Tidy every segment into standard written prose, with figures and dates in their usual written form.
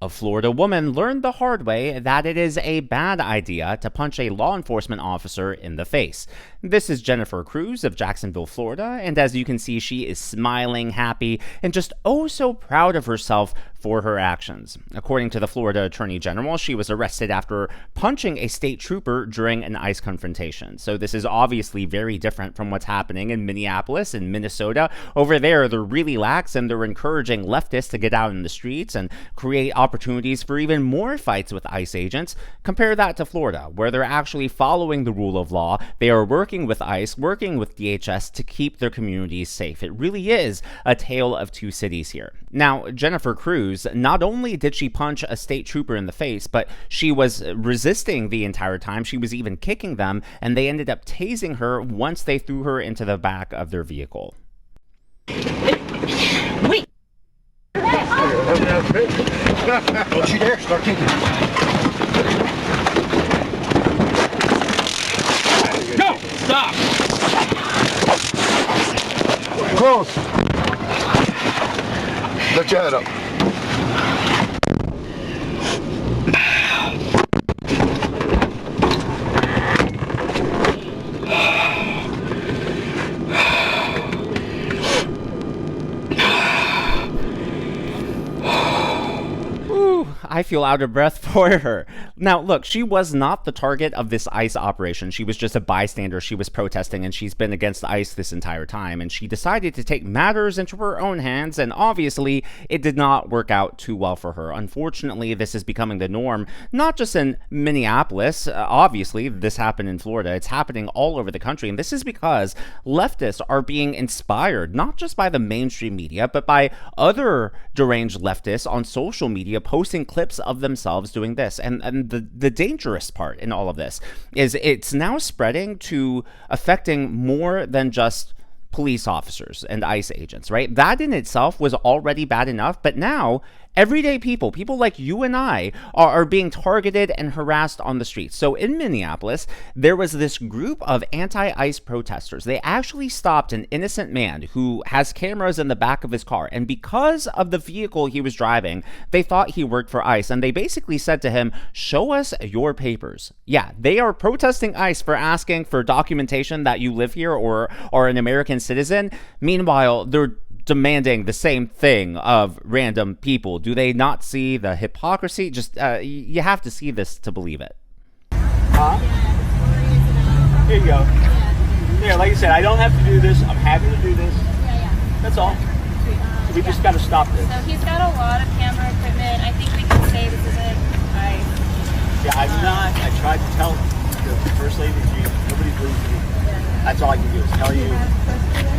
A Florida woman learned the hard way that it is a bad idea to punch a law enforcement officer in the face. This is Jennifer Cruz of Jacksonville, Florida, and as you can see, she is smiling, happy, and just oh so proud of herself for her actions. According to the Florida Attorney General, she was arrested after punching a state trooper during an ICE confrontation. So this is obviously very different from what's happening in Minneapolis and Minnesota. Over there, they're really lax and they're encouraging leftists to get out in the streets and create opportunities for even more fights with ICE agents. Compare that to Florida, where they're actually following the rule of law. They are working with ICE, working with DHS to keep their communities safe. It really is a tale of two cities here. Now, Jennifer Cruz, not only did she punch a state trooper in the face, but she was resisting the entire time. She was even kicking them, and they ended up tasing her once they threw her into the back of their vehicle. Wait! Don't you dare start kicking. No! Stop! Close! Lift your head up. I feel out of breath for her. Now, look, she was not the target of this ICE operation. She was just a bystander. She was protesting, and she's been against ICE this entire time. And she decided to take matters into her own hands, and obviously, it did not work out too well for her. Unfortunately, this is becoming the norm, not just in Minneapolis. Obviously, this happened in Florida. It's happening all over the country, and this is because leftists are being inspired, not just by the mainstream media, but by other deranged leftists on social media posting clips of themselves doing this. And the dangerous part in all of this is it's now spreading to affecting more than just police officers and ICE agents, right? That in itself was already bad enough, but now everyday people like you and I, are being targeted and harassed on the streets. So in Minneapolis, there was this group of anti-ICE protesters. They actually stopped an innocent man who has cameras in the back of his car. And because of the vehicle he was driving, they thought he worked for ICE. And they basically said to him, show us your papers. Yeah, they are protesting ICE for asking for documentation that you live here or are an American citizen. Meanwhile, they're demanding the same thing of random people. Do they not see the hypocrisy? Just you have to see this to believe it. Here you go. Here, like I said, I don't have to do this. I'm happy to do this. That's all. So we just got to stop this. So he's got a lot of camera equipment. I think we can say this isn't Yeah, I'm not. I tried to tell the first lady that nobody believes me. That's all I can do is tell you.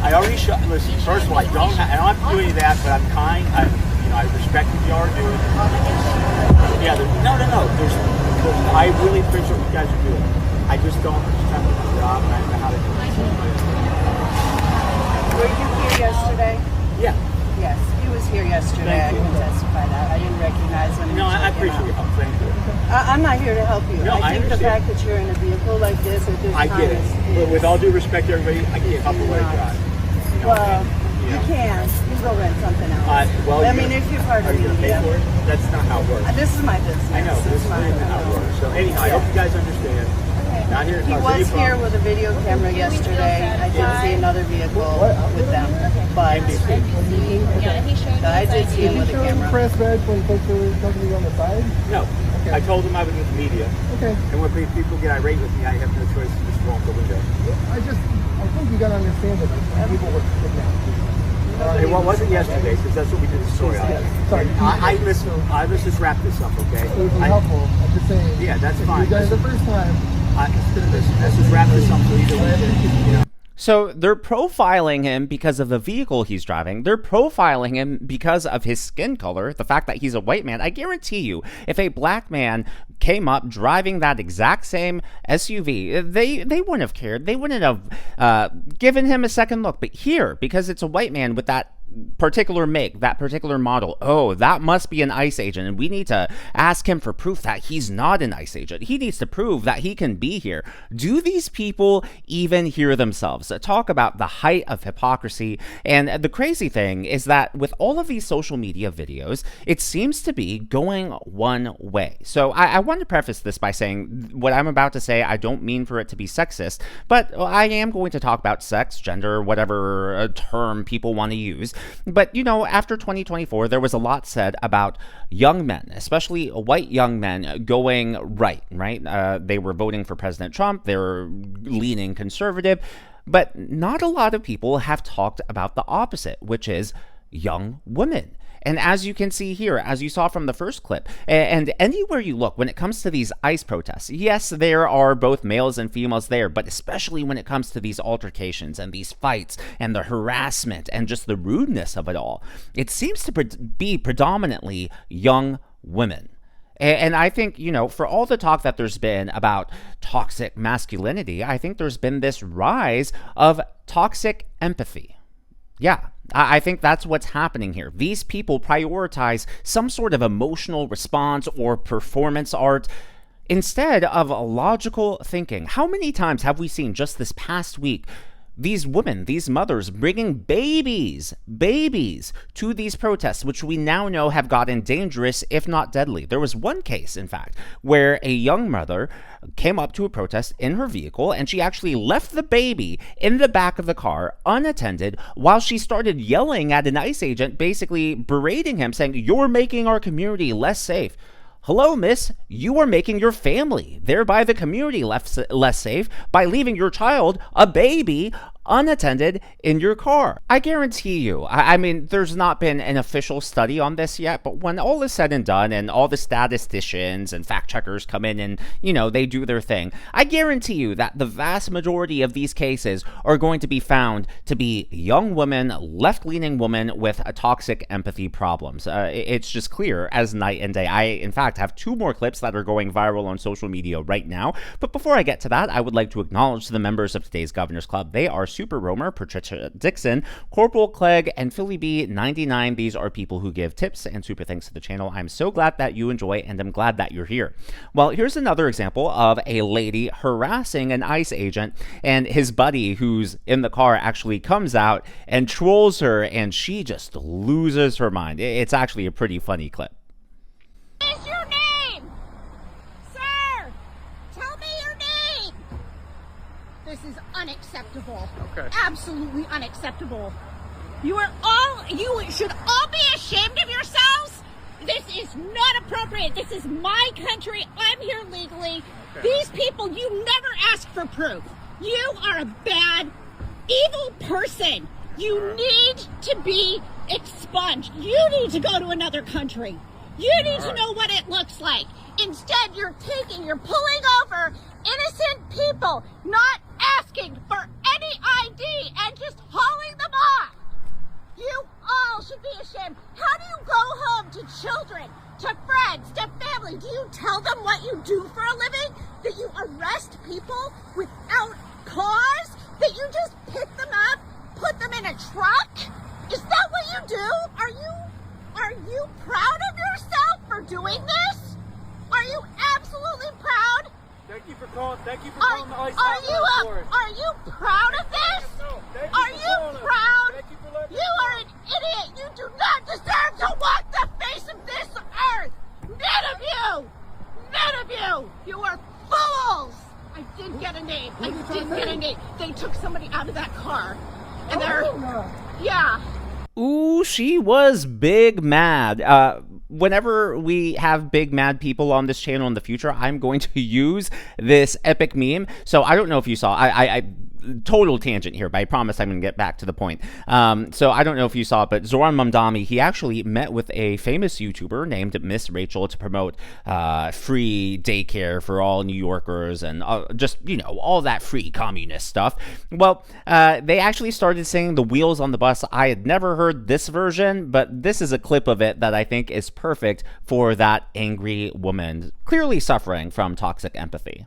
I already shot. Listen, first of all, I don't have to do any of that, but I'm kind. I respect what you are doing. Yeah, no. I really appreciate what you guys are doing. I just don't understand the job, and I don't know how to do it. Were you here yesterday? Yeah. Yes, he was here yesterday. I can testify that. I didn't recognize him. No, I appreciate your help. Thank you. I'm not here to help you. No, I think the fact that you're in a vehicle like this at this time I get it. But with all due respect to everybody, I can't help but let it drive. Well, you can. You can go rent something else. I mean, if you're part of the media. Are you going to pay for it? That's not how it works. This is my business. I know. This is not how it works. So anyhow, I hope you guys understand. Not here to He was here with a video camera yesterday. I did see another vehicle with them. But Yeah, he showed I did see him with a camera. Press badge when folks were talking to you on the side? No. Okay. I told them I was with the media. Okay. And when people get irate with me, I have no choice to just roll out the window. I think you gotta understand that people were kidnapped. Well, it wasn't yesterday, because that's what we did the story on. Sorry. Let's just wrap this up, okay? It was helpful. I'm just saying. Yeah, that's fine. You guys the first time. Let's just wrap this up so either way. So they're profiling him because of the vehicle he's driving. They're profiling him because of his skin color, the fact that he's a white man. I guarantee you, if a black man came up driving that exact same SUV, they wouldn't have cared. They wouldn't have given him a second look. But here, because it's a white man with that particular make, that particular model, oh, that must be an ICE agent, and we need to ask him for proof that he's not an ICE agent. He needs to prove that he can be here. Do these people even hear themselves? Talk about the height of hypocrisy. And the crazy thing is that with all of these social media videos, it seems to be going one way. So I want to preface this by saying what I'm about to say, I don't mean for it to be sexist, but I am going to talk about sex, gender, whatever term people want to use. But, you know, after 2024, there was a lot said about young men, especially white young men, going right? They were voting for President Trump. They were leaning conservative. But not a lot of people have talked about the opposite, which is young women. And as you can see here, as you saw from the first clip, and anywhere you look, when it comes to these ICE protests, yes, there are both males and females there, but especially when it comes to these altercations and these fights and the harassment and just the rudeness of it all, it seems to be predominantly young women. And I think, you know, for all the talk that there's been about toxic masculinity, I think there's been this rise of toxic empathy. Yeah, I think that's what's happening here. These people prioritize some sort of emotional response or performance art instead of logical thinking. How many times have we seen just this past week these women, these mothers bringing babies to these protests, which we now know have gotten dangerous, if not deadly? There was one case, in fact, where a young mother came up to a protest in her vehicle and she actually left the baby in the back of the car unattended while she started yelling at an ICE agent, basically berating him, saying, "You're making our community less safe." Hello, miss, you are making your family, thereby the community, less safe by leaving your child, a baby, unattended in your car. I guarantee you, I mean, there's not been an official study on this yet, but when all is said and done and all the statisticians and fact checkers come in and, you know, they do their thing, I guarantee you that the vast majority of these cases are going to be found to be young women, left-leaning women with toxic empathy problems. It's just clear as night and day. I, in fact, have 2 more clips that are going viral on social media right now, but before I get to that, I would like to acknowledge the members of today's Governor's Club. They are Super Romer, Patricia Dixon, Corporal Clegg, and Philly B99. These are people who give tips and super thanks to the channel. I'm so glad that you enjoy, and I'm glad that you're here. Well, here's another example of a lady harassing an ICE agent, and his buddy who's in the car actually comes out and trolls her, and she just loses her mind. It's actually a pretty funny clip. What is your name? Sir, tell me your name. This is unacceptable. Okay. Absolutely unacceptable. You should all be ashamed of yourselves. This is not appropriate. This is my country. I'm here legally. Okay. These people, you never ask for proof. You are a bad, evil person. You need to be expunged. You need to go to another country. You need to know what it looks like. Instead, you're pulling over innocent people, not asking for any ID and just hauling them off. You all should be ashamed. How do you go home to children, to friends, to family? Do you tell them what you do for a living? That you arrest people without cause? That you just pick them up, put them in a truck? Is that what you do? Are you proud of yourself for doing this? Are you absolutely proud? Thank you for calling the ICE Are you proud of this? Are you proud? You are an idiot. You do not deserve to walk the face of this earth. None of you. None of you. You are fools. I did get a name. They took somebody out of that car. And yeah. Ooh, she was big mad. Whenever we have big mad people on this channel in the future, I'm going to use this epic meme. So I don't know if you saw, I total tangent here, but I promise I'm going to get back to the point. So I don't know if you saw it, but Zoran Mamdani, he actually met with a famous YouTuber named Miss Rachel to promote free daycare for all New Yorkers and just, you know, all that free communist stuff. Well, they actually started singing The Wheels on the Bus. I had never heard this version, but this is a clip of it that I think is perfect for that angry woman, clearly suffering from toxic empathy.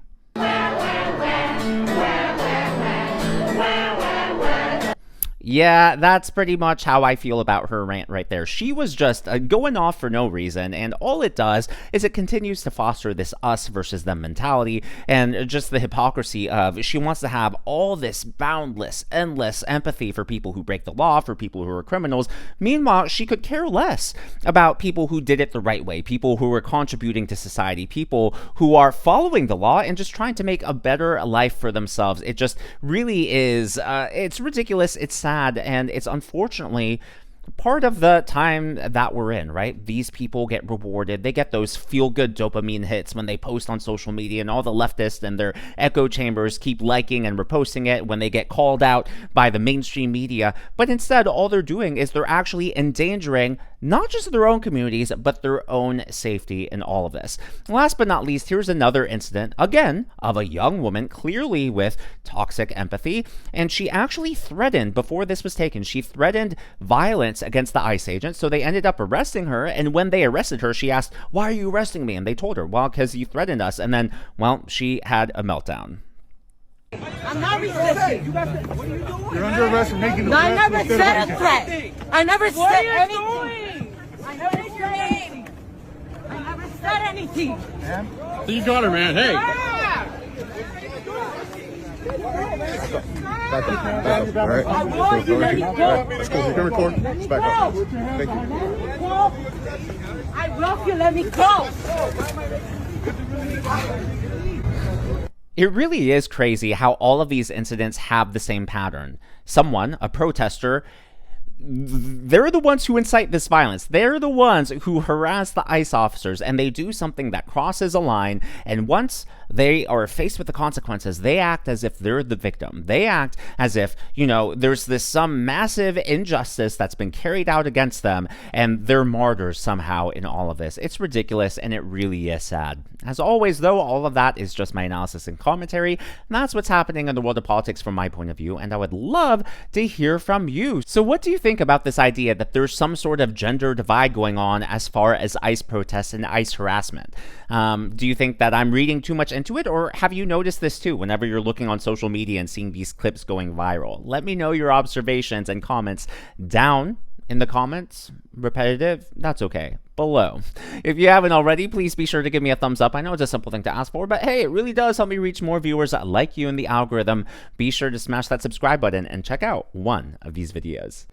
Yeah, that's pretty much how I feel about her rant right there. She was just going off for no reason, and all it does is it continues to foster this us versus them mentality, and just the hypocrisy of she wants to have all this boundless, endless empathy for people who break the law, for people who are criminals. Meanwhile, she could care less about people who did it the right way, people who are contributing to society, people who are following the law and just trying to make a better life for themselves. It just really is, it's ridiculous, it's sad, and it's unfortunately part of the time that we're in, right? These people get rewarded. They get those feel-good dopamine hits when they post on social media, and all the leftists and their echo chambers keep liking and reposting it when they get called out by the mainstream media. But instead, all they're doing is they're actually endangering not just their own communities, but their own safety in all of this. Last but not least, here's another incident, again, of a young woman clearly with toxic empathy, and she actually threatened, before this was taken, she threatened violence against the ICE agent, so they ended up arresting her, and when they arrested her, she asked, "Why are you arresting me?" And they told her, "Well, because you threatened us," and then, well, she had a meltdown. I'm not resisting. What are you doing? You're under arrest for making No, I never said a threat. I never said anything. I never said anything. I never said anything. So you got her, man. Hey. Back up. All right. I want you to let me go. Let's go. You can record. Let's back up. Thank you. Let me go. I love you. Let me go. It really is crazy how all of these incidents have the same pattern. Someone, a protester, they're the ones who incite this violence. They're the ones who harass the ICE officers, and they do something that crosses a line, and once they are faced with the consequences, they act as if they're the victim. They act as if, you know, there's some massive injustice that's been carried out against them, and they're martyrs somehow in all of this. It's ridiculous, and it really is sad. As always, though, all of that is just my analysis and commentary, and that's what's happening in the world of politics from my point of view, and I would love to hear from you. So what do you think about this idea that there's some sort of gender divide going on as far as ICE protests and ICE harassment? Do you think that I'm reading too much into it, or have you noticed this too whenever you're looking on social media and seeing these clips going viral? Let me know your observations and comments down in the comments. Repetitive? That's okay. Below. If you haven't already, please be sure to give me a thumbs up. I know it's a simple thing to ask for, but hey, it really does help me reach more viewers like you in the algorithm. Be sure to smash that subscribe button and check out one of these videos.